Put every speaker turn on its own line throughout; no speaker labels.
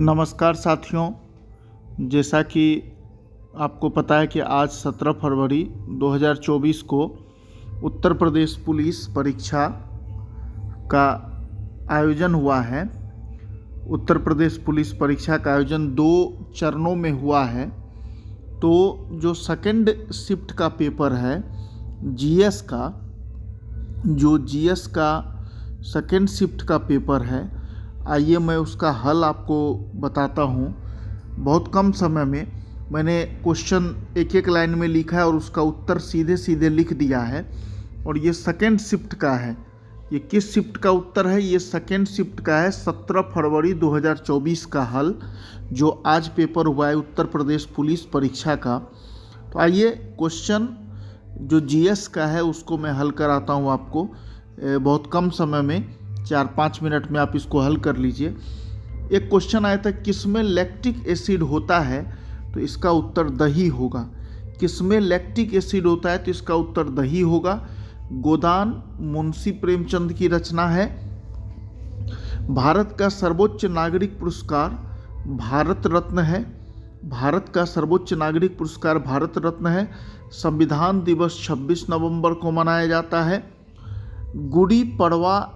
नमस्कार साथियों। जैसा कि आपको पता है कि आज 17 फरवरी 2024 को उत्तर प्रदेश पुलिस परीक्षा का आयोजन हुआ है। उत्तर प्रदेश पुलिस परीक्षा का आयोजन 2 चरणों में हुआ है। तो जो सेकंड शिफ्ट का पेपर है जीएस का, जो जीएस का सेकंड शिफ्ट का पेपर है, आइए मैं उसका हल आपको बताता हूँ। बहुत कम समय में मैंने क्वेश्चन एक एक लाइन में लिखा है और उसका उत्तर सीधे सीधे लिख दिया है। और ये सेकेंड शिफ्ट का है। ये किस शिफ्ट का उत्तर है? ये सेकेंड शिफ्ट का है। 17 फरवरी 2024 का हल जो आज पेपर हुआ है उत्तर प्रदेश पुलिस परीक्षा का। तो आइए क्वेश्चन जो जीएस का है उसको मैं हल कराता हूँ आपको बहुत कम समय में, 4-5 मिनट में आप इसको हल कर लीजिए। एक क्वेश्चन आया था किसमें लैक्टिक एसिड होता है, तो इसका उत्तर दही होगा। किसमें लैक्टिक एसिड होता है तो इसका उत्तर दही होगा। गोदान मुंशी प्रेमचंद की रचना है। भारत का सर्वोच्च नागरिक पुरस्कार भारत रत्न है। भारत का सर्वोच्च नागरिक पुरस्कार भारत रत्न है। संविधान दिवस 26 नवंबर को मनाया जाता है। गुड़ी पड़वा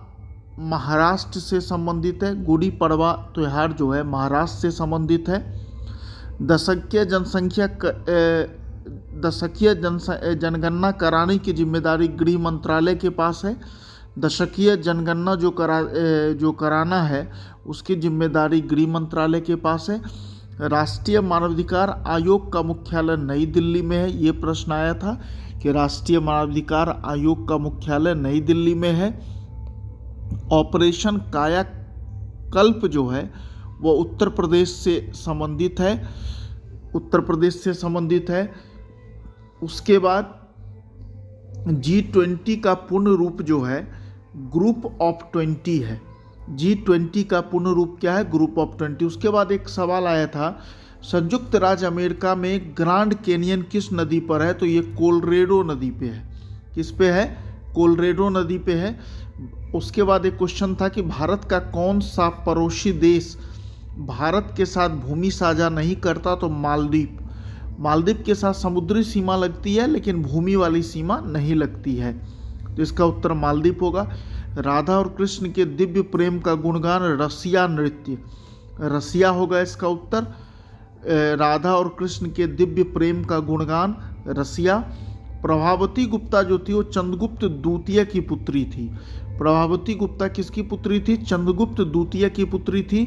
महाराष्ट्र से संबंधित है। गुड़ी पड़वा त्यौहार जो है महाराष्ट्र से संबंधित है। दशकीय जनगणना कराने की जिम्मेदारी गृह मंत्रालय के पास है। दशकीय जनगणना जो कराना है उसकी जिम्मेदारी गृह मंत्रालय के पास है। राष्ट्रीय मानवाधिकार आयोग का मुख्यालय नई दिल्ली में है। ये प्रश्न आया था कि राष्ट्रीय मानवाधिकार आयोग का मुख्यालय नई दिल्ली में है। ऑपरेशन कायाकल्प जो है वो उत्तर प्रदेश से संबंधित है। उत्तर प्रदेश से संबंधित है। उसके बाद G20 का पूर्ण रूप जो है ग्रुप ऑफ 20 है। G20 का पूर्ण रूप क्या है? Group of 20। उसके बाद एक सवाल आया था संयुक्त राज्य अमेरिका में ग्रांड कैनियन किस नदी पर है, तो ये कोलोराडो नदी पे है। किस पे है? कोलोराडो नदी पे है। उसके बाद एक क्वेश्चन था कि भारत का कौन सा पड़ोसी देश भारत के साथ भूमि साझा नहीं करता, तो मालदीव। मालदीव के साथ समुद्री सीमा लगती है लेकिन भूमि वाली सीमा नहीं लगती है, तो इसका उत्तर मालदीव होगा। राधा और कृष्ण के दिव्य प्रेम का गुणगान रसिया नृत्य। रसिया होगा इसका उत्तर। राधा और कृष्ण के दिव्य प्रेम का गुणगान रसिया। प्रभावती गुप्ता जो थी वो चंद्रगुप्त द्वितीय की पुत्री थी। प्रभावती गुप्ता किसकी पुत्री थी? चंद्रगुप्त द्वितीय की पुत्री थी।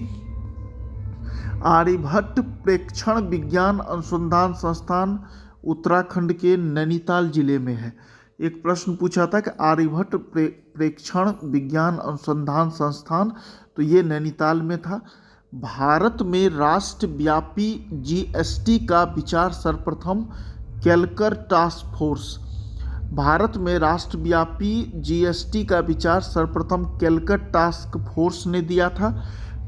आर्यभट्ट प्रेक्षण विज्ञान अनुसंधान संस्थान उत्तराखंड के नैनीताल जिले में है। एक प्रश्न पूछा था कि आर्यभट्ट प्रेक्षण विज्ञान अनुसंधान संस्थान, तो ये नैनीताल में था। भारत में राष्ट्रव्यापी जीएसटी का विचार सर्वप्रथम केलकर टास्क फोर्स। भारत में राष्ट्रव्यापी जीएसटी का विचार सर्वप्रथम केलकर टास्क फोर्स ने दिया था।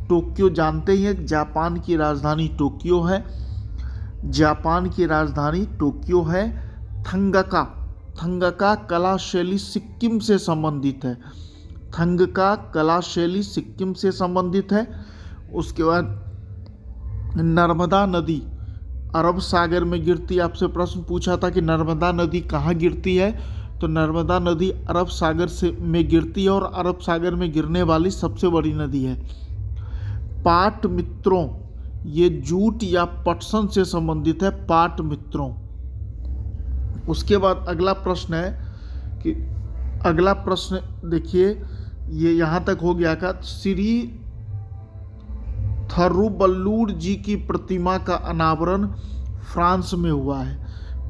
टोक्यो जानते ही हैं, जापान की राजधानी टोक्यो है। जापान की राजधानी टोक्यो है। थंगका कला शैली सिक्किम से संबंधित है। थंगका कला शैली सिक्किम से संबंधित है। उसके बाद नर्मदा नदी अरब सागर में गिरती है। आपसे प्रश्न पूछा था कि नर्मदा नदी कहाँ गिरती है, तो नर्मदा नदी अरब सागर में गिरती है और अरब सागर में गिरने वाली सबसे बड़ी नदी है। पाट मित्रों, ये जूट या पटसन से संबंधित है। पाट मित्रों। उसके बाद अगला प्रश्न है कि अगला प्रश्न देखिए, ये यहाँ तक हो गया का श्री थरुबल्लूर जी की प्रतिमा का अनावरण फ्रांस में हुआ है।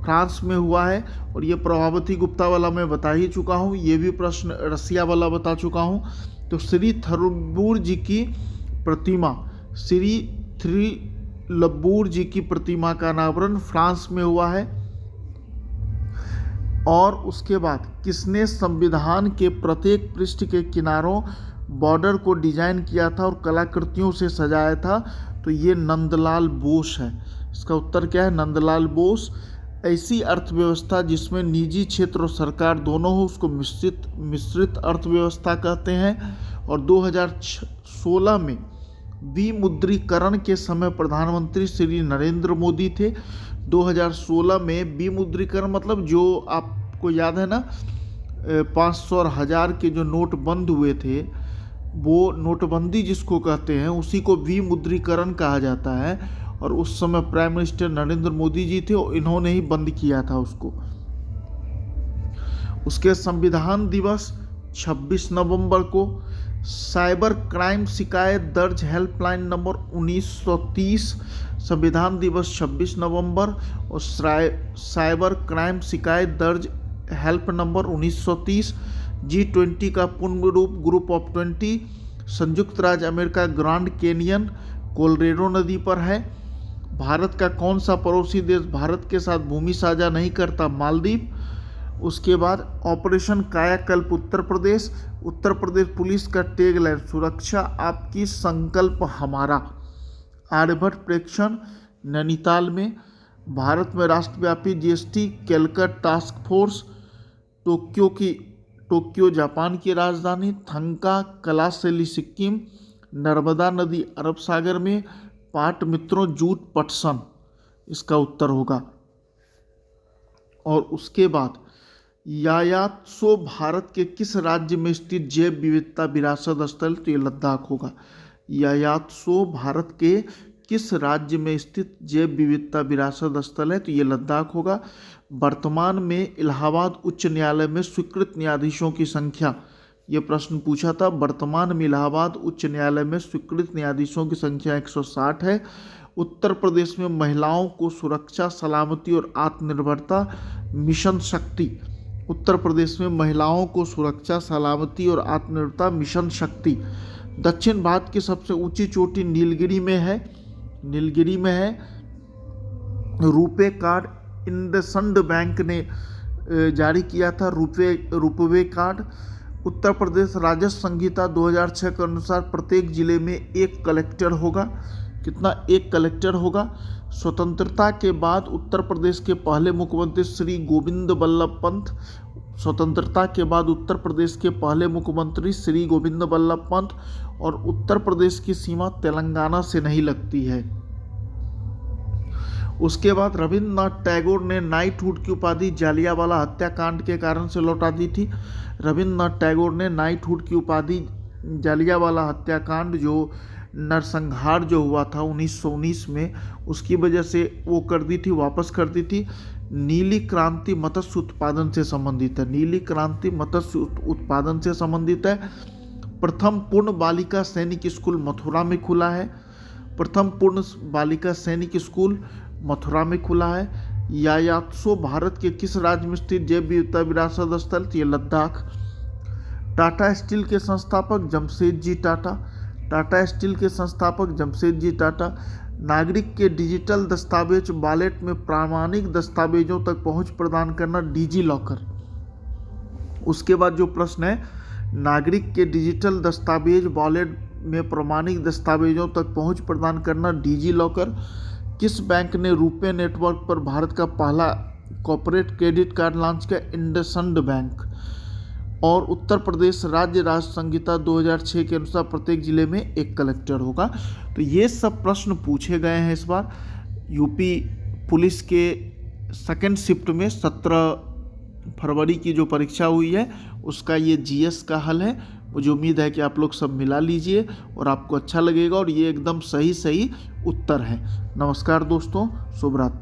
फ्रांस में हुआ है। और ये प्रभावती गुप्ता वाला मैं बता ही चुका हूँ। ये भी प्रश्न रसिया वाला बता चुका हूँ। तो श्री थरुबल्लूर जी की प्रतिमा, श्री थरुबल्लूर जी की प्रतिमा का अनावरण फ्रांस में हुआ है। और उसके बाद किसने संविधान के प्रत्येक पृष्ठ के किनारों बॉर्डर को डिजाइन किया था और कलाकृतियों से सजाया था, तो ये नंदलाल बोस है। इसका उत्तर क्या है? नंदलाल बोस। ऐसी अर्थव्यवस्था जिसमें निजी क्षेत्र और सरकार दोनों हो उसको मिश्रित अर्थव्यवस्था कहते हैं। और 2016 में विमुद्रीकरण के समय प्रधानमंत्री श्री नरेंद्र मोदी थे। 2016 में विमुद्रीकरण मतलब जो आपको याद है ना, 500 और 1000 के जो नोट बंद हुए थे, वो नोटबंदी जिसको कहते हैं उसी को विमुद्रीकरण कहा जाता है। और उस समय प्राइम मिनिस्टर नरेंद्र मोदी जी थे और इन्होंने ही बंद किया था उसको। उसके संविधान दिवस 26 नवंबर को, साइबर क्राइम शिकायत दर्ज हेल्पलाइन नंबर 1930, संविधान दिवस 26 नवंबर, और साइबर क्राइम शिकायत दर्ज हेल्प नंबर 1930। G20 का पूर्ण रूप ग्रुप ऑफ 20, संयुक्त राज्य अमेरिका ग्रांड कैनियन कोलोराडो नदी पर है। भारत का कौन सा पड़ोसी देश भारत के साथ भूमि साझा नहीं करता? मालदीव। उसके बाद ऑपरेशन कायाकल्प उत्तर प्रदेश पुलिस का टैगलाइन सुरक्षा आपकी संकल्प हमारा। आर्यभट्ट प्रेक्षण नैनीताल में। भारत में राष्ट्रव्यापी GST Calicut task force. Tokyo Japan की राजधानी। थंका कलाशैली सिक्किम। नर्मदा नदी अरब सागर में। पाटमित्रों जूट पटसन इसका उत्तर होगा। और उसके बाद यायात्सो भारत के किस राज्य में स्थित जैव विविधता विरासत स्थल? तो ये लद्दाख होगा। यायात्सो भारत के किस राज्य में स्थित जैव विविधता विरासत स्थल है? तो ये लद्दाख होगा। वर्तमान में इलाहाबाद उच्च न्यायालय में स्वीकृत न्यायाधीशों की संख्या, ये प्रश्न पूछा था। वर्तमान में इलाहाबाद उच्च न्यायालय में स्वीकृत न्यायाधीशों की संख्या 160 है। उत्तर प्रदेश में महिलाओं को सुरक्षा, सलामती और आत्मनिर्भरता मिशन शक्ति। उत्तर प्रदेश में महिलाओं को सुरक्षा, सलामती और आत्मनिर्भरता मिशन शक्ति। दक्षिण भारत की सबसे ऊंची चोटी नीलगिरी में है। रुपे कार्ड इंडसइंड बैंक ने जारी किया था, रुपे कार्ड। उत्तर प्रदेश राजस्व संहिता 2006 के अनुसार प्रत्येक जिले में एक कलेक्टर होगा। कितना? एक कलेक्टर होगा। स्वतंत्रता के बाद उत्तर प्रदेश के पहले मुख्यमंत्री श्री गोविंद बल्लभ पंत। स्वतंत्रता के बाद उत्तर प्रदेश के पहले मुख्यमंत्री श्री गोविंद बल्लभ पंत। और उत्तर प्रदेश की सीमा तेलंगाना से नहीं लगती है। उसके बाद रविंद्रनाथ टैगोर ने नाइटहुड की उपाधि जालियांवाला हत्याकांड के कारण से लौटा दी थी। रविंद्रनाथ टैगोर ने नाइटहुड की उपाधि जालियांवाला हत्याकांड, जो नरसंहार जो हुआ था 1919 में, उसकी वजह से वो कर दी थी, वापस कर दी थी। नीली क्रांति मत्स्य उत्पादन से संबंधित है। नीली क्रांति मत्स्य उत्पादन से संबंधित है। प्रथम पूर्ण बालिका सैनिक स्कूल मथुरा में खुला है। प्रथम पूर्ण बालिका सैनिक स्कूल मथुरा में खुला है। यायात्सो भारत के किस राज्य में स्थित जैव विविधता विरासत स्थल? ये लद्दाख। टाटा स्टील के संस्थापक जमशेदजी टाटा। टाटा स्टील के संस्थापक जमशेदजी टाटा। नागरिक के डिजिटल दस्तावेज वॉलेट में प्रामाणिक दस्तावेजों तक पहुंच प्रदान करना, डिजी लॉकर। उसके बाद जो प्रश्न है, नागरिक के डिजिटल दस्तावेज वॉलेट में प्रामाणिक दस्तावेजों तक पहुंच प्रदान करना, डिजी लॉकर। किस बैंक ने रुपे नेटवर्क पर भारत का पहला कॉर्पोरेट क्रेडिट कार्ड लॉन्च किया? इंडसइंड बैंक। और उत्तर प्रदेश राज्य राष्ट्र संहिता 2006 के अनुसार प्रत्येक जिले में एक कलेक्टर होगा। तो ये सब प्रश्न पूछे गए हैं इस बार। यूपी पुलिस के सेकंड शिफ्ट में 17 फरवरी की जो परीक्षा हुई है उसका ये GS का हल है। मुझे उम्मीद है कि आप लोग सब मिला लीजिए और आपको अच्छा लगेगा, और ये एकदम सही उत्तर है। नमस्कार दोस्तों, शुभ रात्रि।